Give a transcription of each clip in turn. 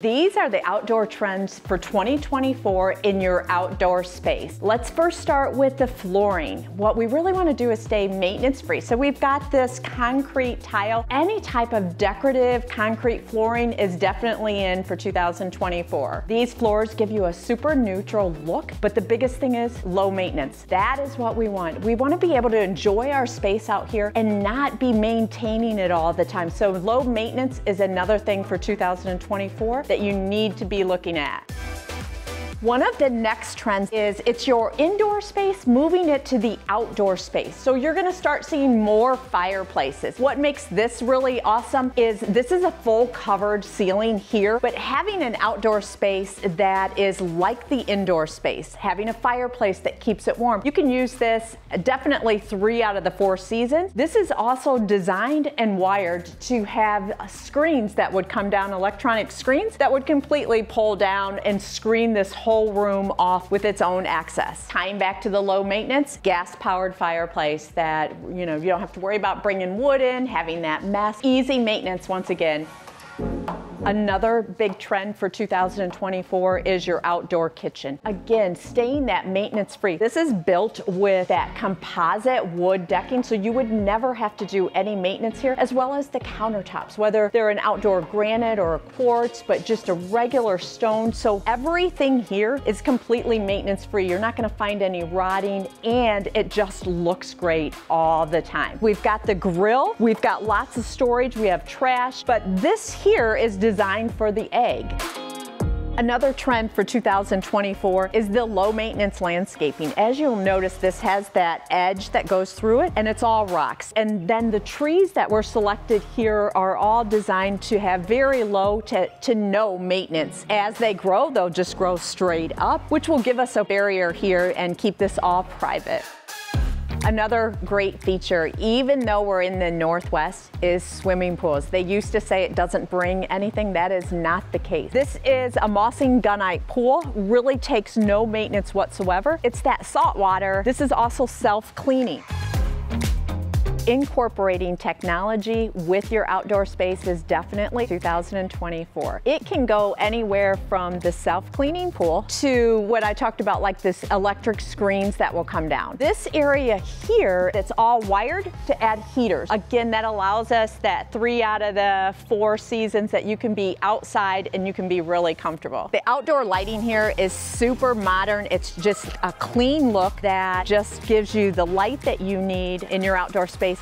These are the outdoor trends for 2024 in your outdoor space. Let's first start with the flooring. What we really want to do is stay maintenance free. So we've got this concrete tile. Any type of decorative concrete flooring is definitely in for 2024. These floors give you a super neutral look, but the biggest thing is low maintenance. That is what we want. We want to be able to enjoy our space out here and not be maintaining it all the time. So low maintenance is another thing for 2024 that you need to be looking at. One of the next trends is it's your indoor space, moving it to the outdoor space. So you're gonna start seeing more fireplaces. What makes this really awesome is this is a full covered ceiling here, but having an outdoor space that is like the indoor space, having a fireplace that keeps it warm. You can use this definitely 3 out of the 4 seasons. This is also designed and wired to have screens that would come down, electronic screens that would completely pull down and screen this whole room off with its own access. Tying back to the low maintenance, gas powered fireplace that, you don't have to worry about bringing wood in, having that mess. Easy maintenance once again. Another big trend for 2024 is your outdoor kitchen. Again, staying that maintenance free. This is built with that composite wood decking, so you would never have to do any maintenance here, as well as the countertops, whether they're an outdoor granite or a quartz, but just a regular stone. So everything here is completely maintenance free. You're not gonna find any rotting, and it just looks great all the time. We've got the grill, we've got lots of storage, we have trash, but this here is designed for the egg. Another trend for 2024 is the low maintenance landscaping. As you'll notice, this has that edge that goes through it, and it's all rocks. And then the trees that were selected here are all designed to have very low to no maintenance. As they grow, they'll just grow straight up, which will give us a barrier here and keep this all private. Another great feature, even though we're in the Northwest, is swimming pools. They used to say it doesn't bring anything. That is not the case. This is a mossing gunite pool, really takes no maintenance whatsoever. It's that salt water. This is also self-cleaning. Incorporating technology with your outdoor space is definitely 2024. It can go anywhere from the self-cleaning pool to what I talked about, like this electric screens that will come down. This area here, it's all wired to add heaters. Again, that allows us that 3 out of the 4 seasons that you can be outside and you can be really comfortable. The outdoor lighting here is super modern. It's just a clean look that just gives you the light that you need in your outdoor space.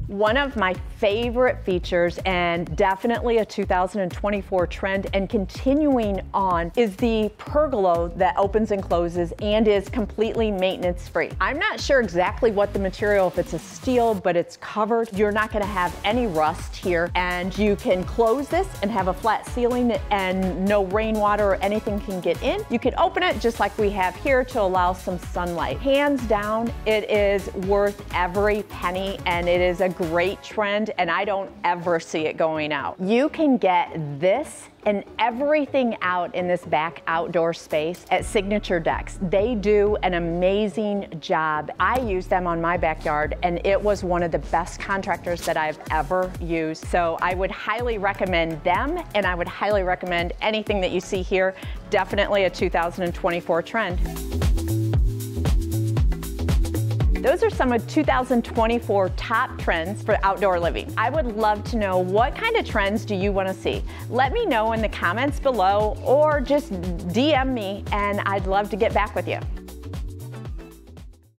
One of my favorite features, and definitely a 2024 trend and continuing on, is the pergola that opens and closes and is completely maintenance free. I'm not sure exactly what the material, if it's a steel, but it's covered. You're not gonna have any rust here, and you can close this and have a flat ceiling and no rainwater or anything can get in. You can open it just like we have here to allow some sunlight. Hands down, it is worth every penny, and it is a great trend, and I don't ever see it going out. You can get this and everything out in this back outdoor space at Signature Decks. They do an amazing job. I use them on my backyard, and it was one of the best contractors that I've ever used. So I would highly recommend them, and I would highly recommend anything that you see here. Definitely a 2024 trend. Those are some of 2024 top trends for outdoor living. I would love to know, what kind of trends do you want to see? Let me know in the comments below, or just DM me and I'd love to get back with you.